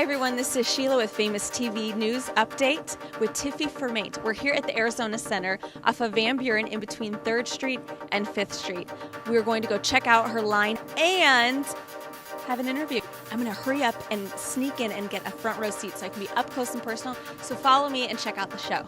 everyone, this is Sheila with Famous TV News Update with Tiffe Fermaint. We're here at the Arizona Center off of Van Buren in between 3rd Street and 5th Street. We're going to go check out her line and have an interview. I'm going to hurry up and sneak in and get a front row seat so I can be up close and personal. So follow me and check out the show.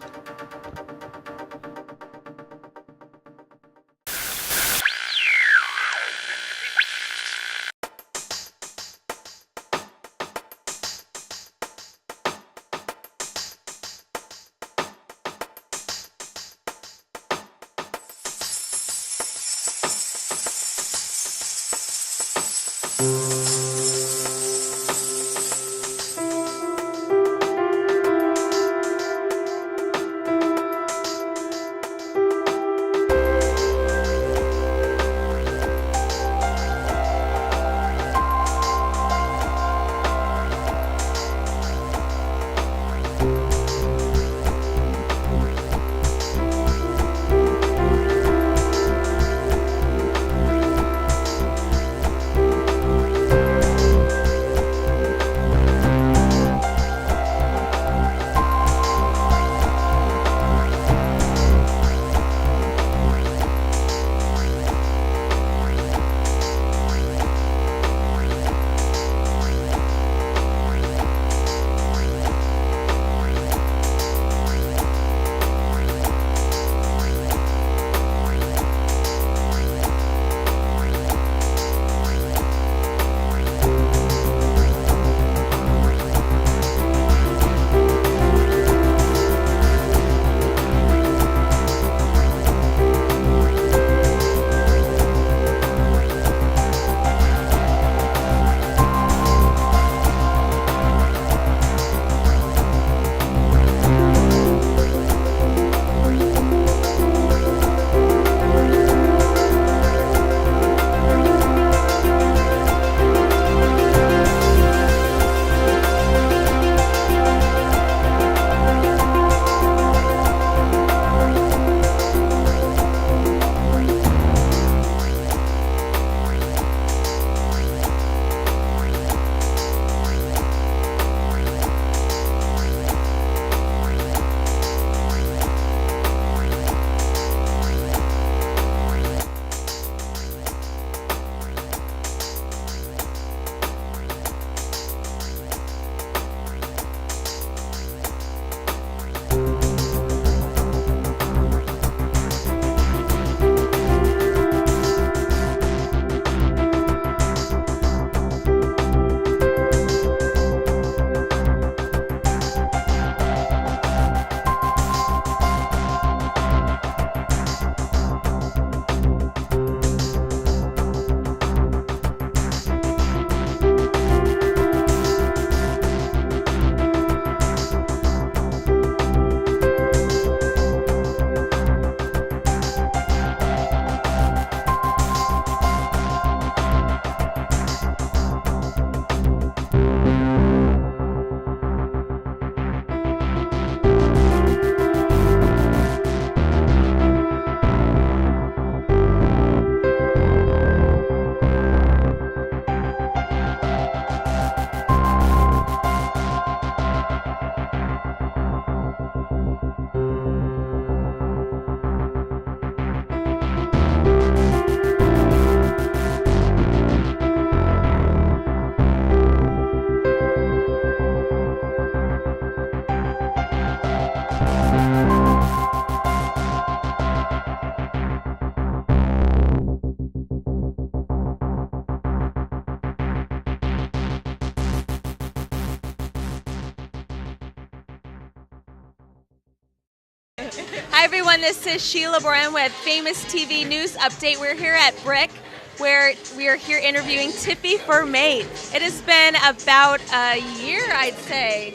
Hi everyone, this is Sheila Boren with Famous TV News Update. We're here at Brick, where we are here interviewing Tiffe Fermaint. It has been about a year, I'd say,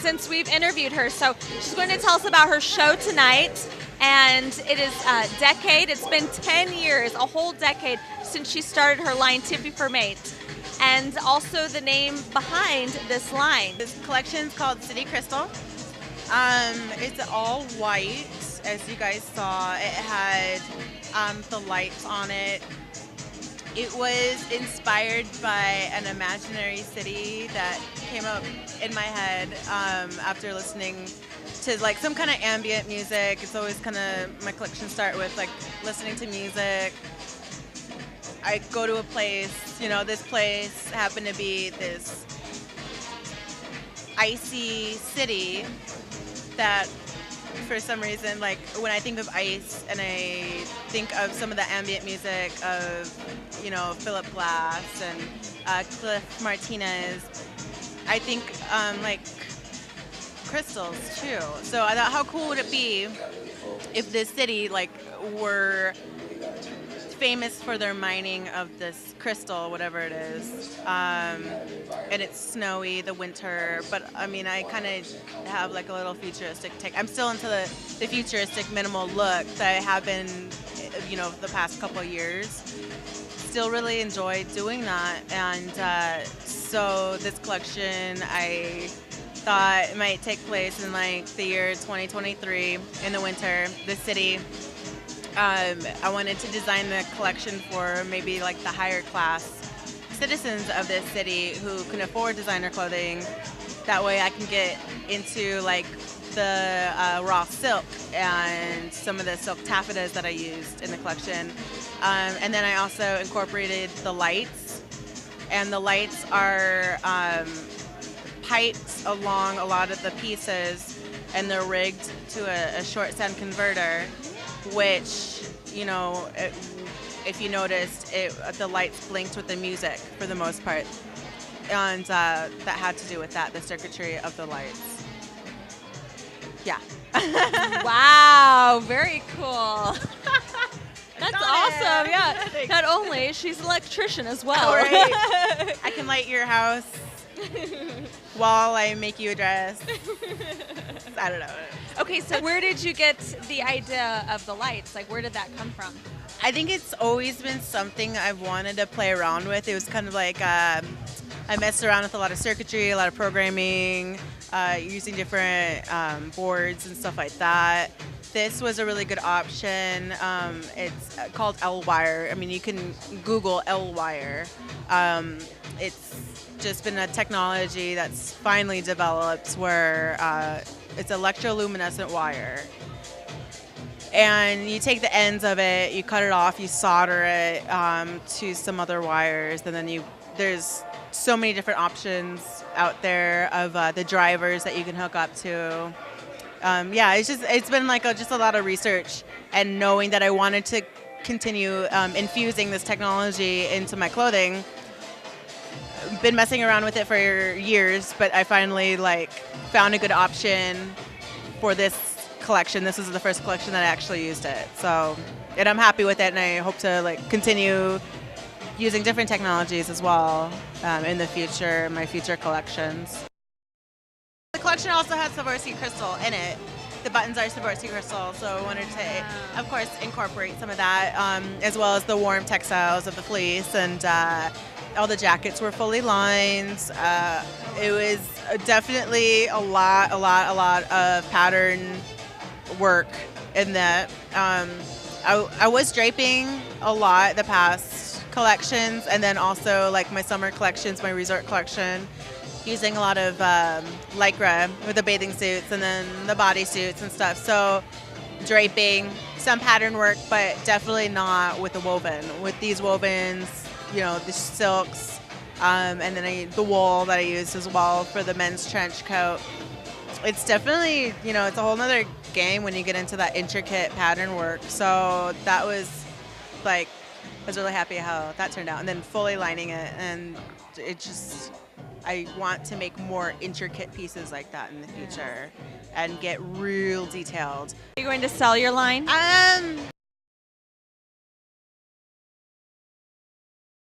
since we've interviewed her. So she's going to tell us about her show tonight, and it is a decade. It's been 10 years, a whole decade, since she started her line, Tiffe Fermaint, and also the name behind this line. This collection is called City Crystal. It's all white, as you guys saw. It had the lights on it. It was inspired by an imaginary city that came up in my head after listening to like some kind of ambient music. It's always kind of my collection start with like listening to music. I go to a place, this place happened to be this icy city that for some reason, like when I think of ice and I think of some of the ambient music of, Philip Glass and Cliff Martinez, I think like crystals too. So I thought, how cool would it be if this city like were famous for their mining of this crystal, whatever it is, and it's snowy the winter, but I mean I kind of have like a little futuristic take. I'm still into the futuristic minimal look that I have been the past couple of years. Still really enjoy doing that, and so this collection I thought it might take place in like the year 2023 in the winter. The city, I wanted to design the collection for maybe like the higher class citizens of this city who can afford designer clothing. That way I can get into like the raw silk and some of the silk taffetas that I used in the collection. And then I also incorporated the lights, and the lights are piped along a lot of the pieces, and they're rigged to a short sound converter, which, if you noticed, the lights blinked with the music for the most part. And that had to do with that, the circuitry of the lights. Yeah. Wow, very cool. That's awesome, yeah. Thanks. Not only, she's an electrician as well. All right. I can light your house while I make you a dress. I don't know. Okay, so where did you get the idea of the lights? Like, where did that come from? I think it's always been something I've wanted to play around with. It was kind of like I messed around with a lot of circuitry, a lot of programming, using different boards and stuff like that. This was a really good option. It's called L-Wire. I mean, you can Google L-Wire. It's just been a technology that's finally developed where it's electroluminescent wire. And you take the ends of it, you cut it off, you solder it to some other wires, and then there's so many different options out there of the drivers that you can hook up to. It's been like just a lot of research and knowing that I wanted to continue infusing this technology into my clothing. Been messing around with it for years, but I finally found a good option for this collection. This was the first collection that I actually used it. So, and I'm happy with it, and I hope to continue using different technologies as well in the future, my future collections. The collection also has Swarovski crystal in it. The buttons are Swarovski crystal, so I wanted to, of course, incorporate some of that, as well as the warm textiles of the fleece, and all the jackets were fully lined. It was definitely a lot of pattern work in that. I was draping a lot the past collections, and then also my summer collections, my resort collection, using a lot of lycra with the bathing suits and then the bodysuits and stuff. So draping, some pattern work, but definitely not with the woven. With these wovens, the silks, and then the wool that I used as well for the men's trench coat. It's definitely, it's a whole nother game when you get into that intricate pattern work. So that was I was really happy how that turned out. And then fully lining it, and it just, I want to make more intricate pieces like that in the future and get real detailed. Are you going to sell your line?